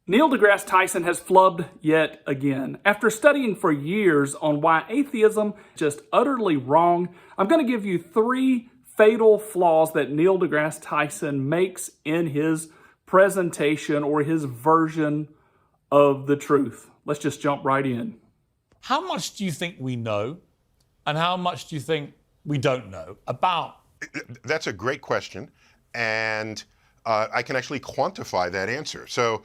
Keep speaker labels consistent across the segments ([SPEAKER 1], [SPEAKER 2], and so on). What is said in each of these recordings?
[SPEAKER 1] Neil deGrasse Tyson has flubbed yet again. After studying for years on why atheism is just utterly wrong, I'm going to give you 3 fatal flaws that Neil deGrasse Tyson makes in his presentation or his version of the truth. Let's just jump right in.
[SPEAKER 2] How much do you think we know, and how much do you think we don't know about?
[SPEAKER 3] That's a great question, and I can actually quantify that answer. So,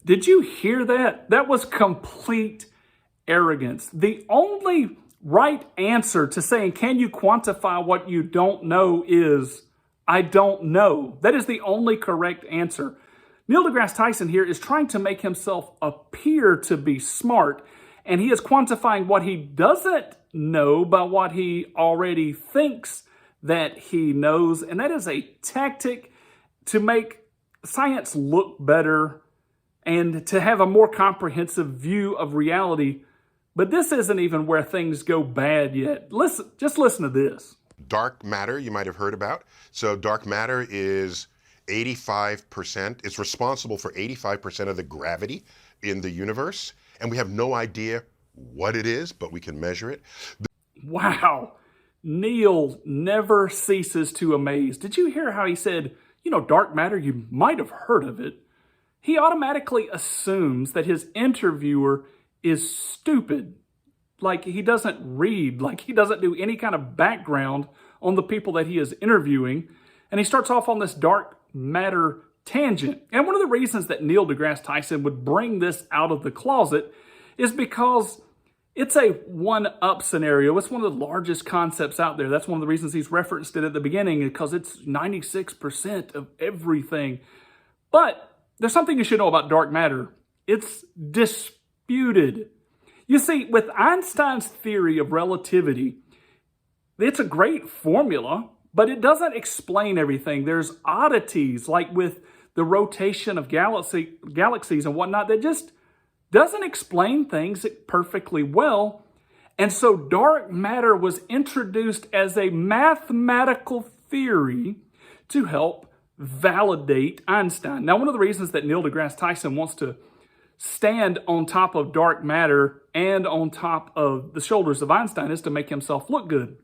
[SPEAKER 1] did you hear that? That was complete arrogance. The only right answer to saying, can you quantify what you don't know, is, I don't know. That is the only correct answer. Neil deGrasse Tyson here is trying to make himself appear to be smart, and he is quantifying what he doesn't know by what he already thinks that he knows. And that is a tactic to make science look better and to have a more comprehensive view of reality. But this isn't even where things go bad yet. Just listen to this.
[SPEAKER 3] Dark matter, you might have heard about. So dark matter is 85%. It's responsible for 85% of the gravity in the universe. And we have no idea what it is, but we can measure it.
[SPEAKER 1] Wow. Neil never ceases to amaze. Did you hear how he said, dark matter, you might have heard of it? He automatically assumes that his interviewer is stupid. Like he doesn't read, like he doesn't do any kind of background on the people that he is interviewing. And he starts off on this dark matter tangent. And one of the reasons that Neil deGrasse Tyson would bring this out of the closet is because it's a one-up scenario. It's one of the largest concepts out there. That's one of the reasons he's referenced it at the beginning, because it's 96% of everything. But there's something you should know about dark matter. It's disputed. You see, with Einstein's theory of relativity, it's a great formula, but it doesn't explain everything. There's oddities, like with the rotation of galaxies and whatnot, that just doesn't explain things perfectly well. And so dark matter was introduced as a mathematical theory to help validate Einstein. Now, one of the reasons that Neil deGrasse Tyson wants to stand on top of dark matter and on top of the shoulders of Einstein is to make himself look good.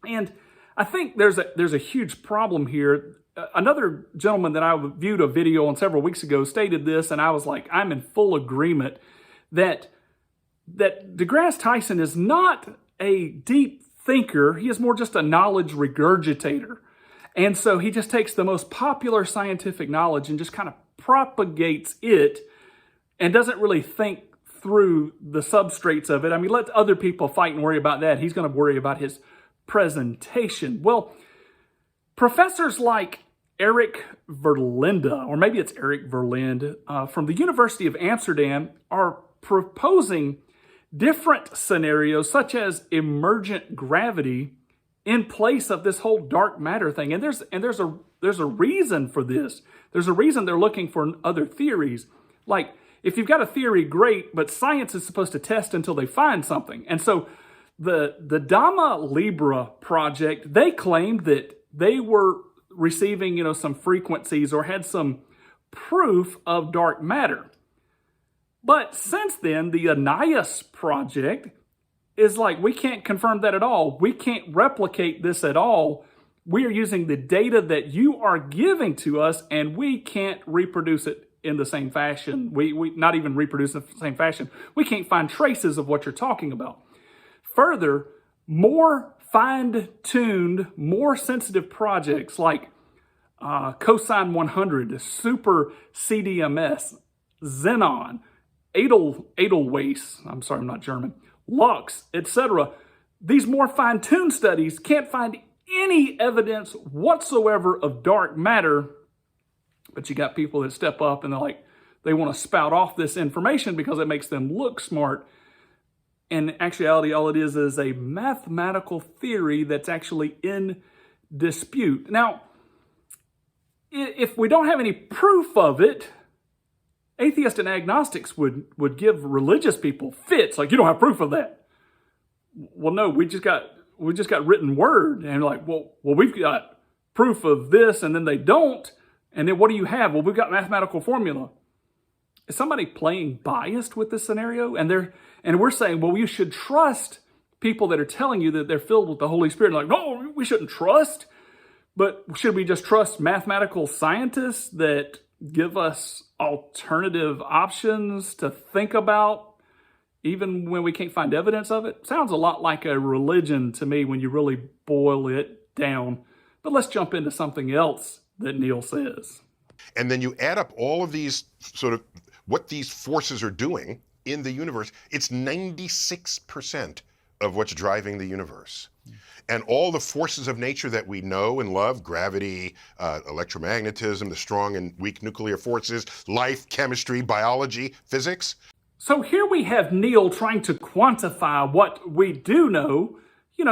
[SPEAKER 1] And I think there's a huge problem here. Another gentleman that I viewed a video on several weeks ago stated this, and I was like, I'm in full agreement that DeGrasse Tyson is not a deep thinker. He is more just a knowledge regurgitator. And so he just takes the most popular scientific knowledge and just kind of propagates it and doesn't really think through the substrates of it. I mean, let other people fight and worry about that. He's going to worry about his presentation. Well, professors like Eric Verlinde, or maybe it's Eric Verlinde, from the University of Amsterdam are proposing different scenarios such as emergent gravity in place of this whole dark matter thing. And there's a reason for this. There's a reason they're looking for other theories. Like, if you've got a theory, great, but science is supposed to test until they find something. And so the Dama Libra project, they claimed that they were receiving, some frequencies or had some proof of dark matter. But since then, the Anais project is like, we can't confirm that at all. We can't replicate this at all. We are using the data that you are giving to us, and we can't reproduce it in the same fashion. We not even reproduce in the same fashion. We can't find traces of what you're talking about. Further, more fine-tuned, more sensitive projects like Cosine 100, Super CDMS, Xenon, Edelweiss, I'm sorry, I'm not German, Lux, etc. These more fine-tuned studies can't find any evidence whatsoever of dark matter, but you got people that step up and they want to spout off this information because it makes them look smart. In actuality, all it is a mathematical theory that's actually in dispute. Now, if we don't have any proof of it, atheists and agnostics would give religious people fits, like, you don't have proof of that. Well, no, we just got written word, and like, well, we've got proof of this, and then they don't, and then what do you have? Well, we've got mathematical formula. is somebody playing biased with this scenario? And we're saying, well, you should trust people that are telling you that they're filled with the Holy Spirit. Like, no, we shouldn't trust. But should we just trust mathematical scientists that give us alternative options to think about, even when we can't find evidence of it? Sounds a lot like a religion to me when you really boil it down. But let's jump into something else that Neil says.
[SPEAKER 3] And then you add up all of these sort of what these forces are doing in the universe. It's 96% of what's driving the universe. And all the forces of nature that we know and love, gravity, electromagnetism, the strong and weak nuclear forces, life, chemistry, biology, physics.
[SPEAKER 1] So here we have Neil trying to quantify what we do know,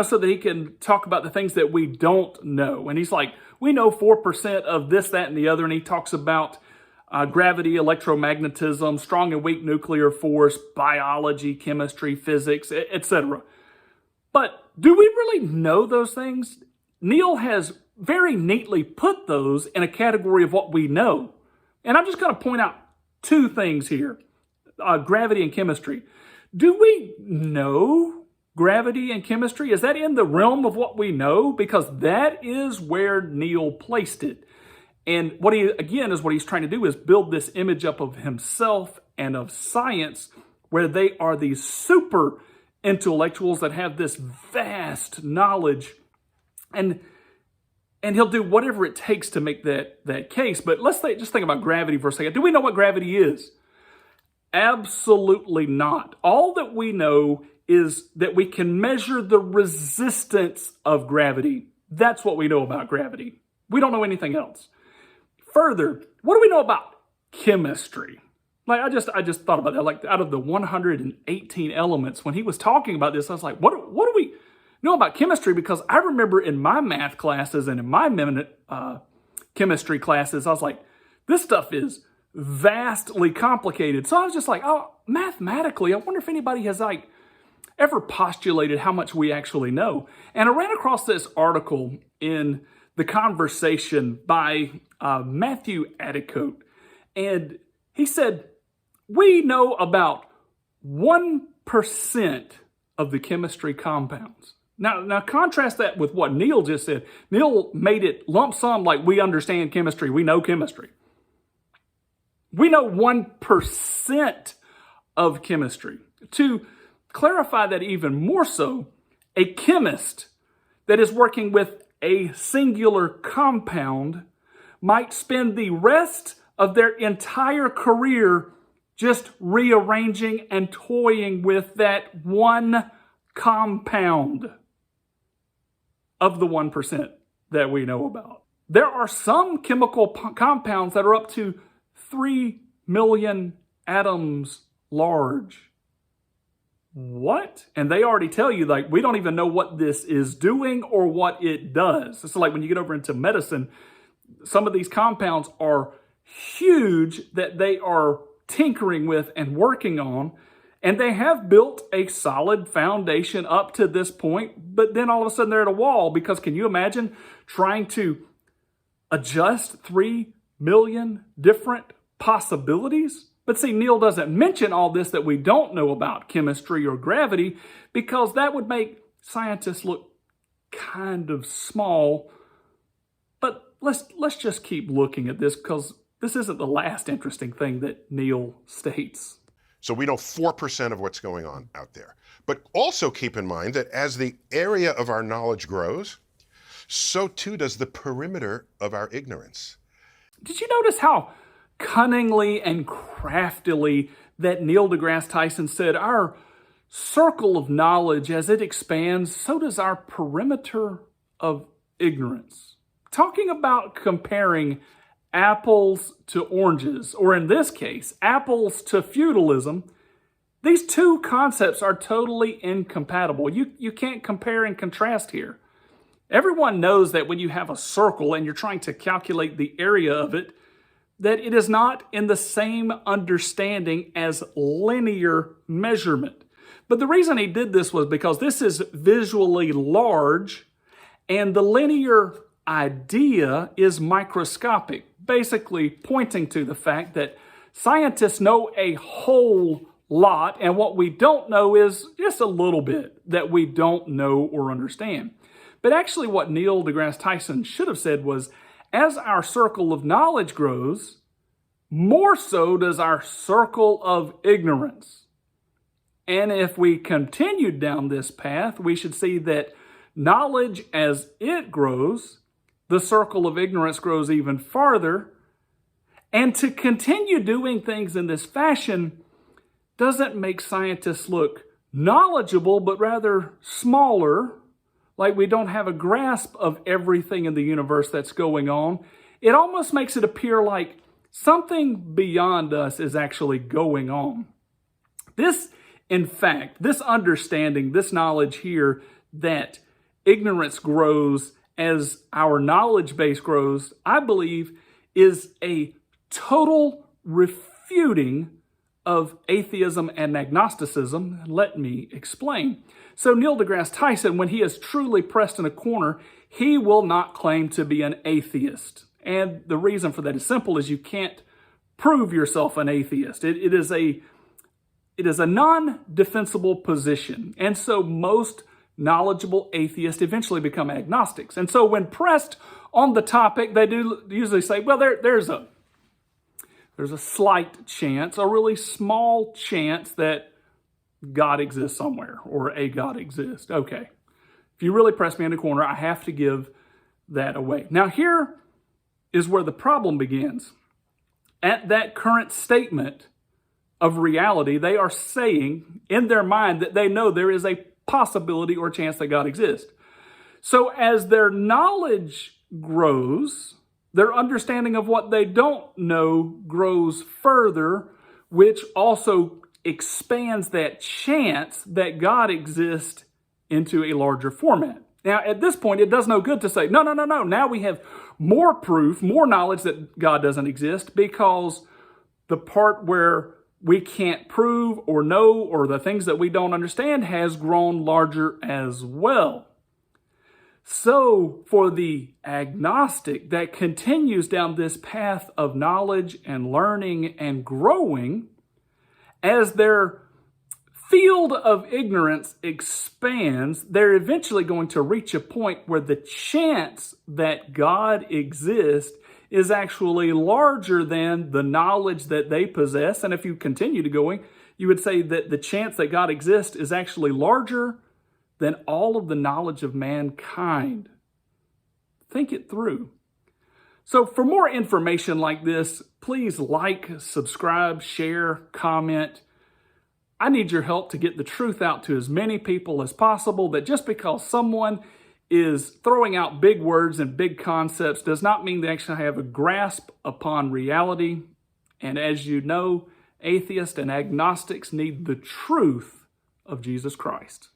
[SPEAKER 1] so that he can talk about the things that we don't know. And he's like, we know 4% of this, that, and the other. And he talks about gravity, electromagnetism, strong and weak nuclear force, biology, chemistry, physics, etc. But do we really know those things? Neil has very neatly put those in a category of what we know. And I'm just going to point out two things here, gravity and chemistry. Do we know gravity and chemistry? Is that in the realm of what we know? Because that is where Neil placed it. And what he's trying to do is build this image up of himself and of science, where they are these super intellectuals that have this vast knowledge, and he'll do whatever it takes to make that case. But let's just think about gravity for a second. Do we know what gravity is? Absolutely not. All that we know is that we can measure the resistance of gravity. That's what we know about gravity. We don't know anything else. Further, what do we know about chemistry? Like, I just thought about that. Like, out of the 118 elements, when he was talking about this, I was like, what do we know about chemistry? Because I remember in my math classes and in my chemistry classes, I was like, this stuff is vastly complicated. So I was just like, oh, mathematically, I wonder if anybody has ever postulated how much we actually know. And I ran across this article in The Conversation by Matthew Adicote. And he said, we know about 1% of the chemistry compounds. Now contrast that with what Neil just said. Neil made it lump sum like we understand chemistry. We know chemistry. We know 1% of chemistry. To clarify that even more so, a chemist that is working with a singular compound might spend the rest of their entire career just rearranging and toying with that one compound of the 1% that we know about. There are some chemical compounds that are up to 3 million atoms large. What? And they already tell you, we don't even know what this is doing or what it does. It's like when you get over into medicine, some of these compounds are huge that they are tinkering with and working on, and they have built a solid foundation up to this point, but then all of a sudden they're at a wall, because can you imagine trying to adjust 3 million different possibilities? But see, Neil doesn't mention all this that we don't know about chemistry or gravity, because that would make scientists look kind of small. But let's just keep looking at this, because this isn't the last interesting thing that Neil states.
[SPEAKER 3] So we know 4% of what's going on out there. But also keep in mind that as the area of our knowledge grows, so too does the perimeter of our ignorance.
[SPEAKER 1] Did you notice how cunningly and craftily that Neil deGrasse Tyson said, our circle of knowledge, as it expands, so does our perimeter of ignorance? Talking about comparing apples to oranges, or in this case, apples to feudalism, these two concepts are totally incompatible. You can't compare and contrast here. Everyone knows that when you have a circle and you're trying to calculate the area of it, that it is not in the same understanding as linear measurement. But the reason he did this was because this is visually large, and the linear idea is microscopic, basically pointing to the fact that Scientists know a whole lot, and what we don't know is just a little bit that we don't know or understand. But actually what Neil deGrasse Tyson should have said was, as our circle of knowledge grows, more so does our circle of ignorance. And if we continued down this path, we should see that knowledge, as it grows, the circle of ignorance grows even farther. And to continue doing things in this fashion doesn't make scientists look knowledgeable, but rather smaller, like we don't have a grasp of everything in the universe that's going on. It almost makes it appear like something beyond us is actually going on. This, in fact, this understanding, this knowledge here that ignorance grows as our knowledge base grows, I believe is a total refuting of atheism and agnosticism. Let me explain. So Neil deGrasse Tyson, when he is truly pressed in a corner, he will not claim to be an atheist. And the reason for that is simple, is you can't prove yourself an atheist. It is a non-defensible position. And so most knowledgeable atheists eventually become agnostics. And so when pressed on the topic, they do usually say, well, there's a slight chance, a really small chance that God exists somewhere, or a God exists. Okay. If you really press me in the corner, I have to give that away. Now here is where the problem begins. At that current statement of reality, they are saying in their mind that they know there is a possibility or chance that God exists. So as their knowledge grows, their understanding of what they don't know grows further, which also expands that chance that God exists into a larger format. Now, at this point, it does no good to say, no. Now we have more proof, more knowledge that God doesn't exist, because the part where we can't prove or know, or the things that we don't understand, has grown larger as well. So for the agnostic that continues down this path of knowledge and learning and growing, as their field of ignorance expands, they're eventually going to reach a point where the chance that God exists is actually larger than the knowledge that they possess. And if you continue to going, you would say that the chance that God exists is actually larger than all of the knowledge of mankind. Think it through. So for more information like this, please like, subscribe, share, comment. I need your help to get the truth out to as many people as possible, that just because someone is throwing out big words and big concepts does not mean they actually have a grasp upon reality. And as you know, atheists and agnostics need the truth of Jesus Christ.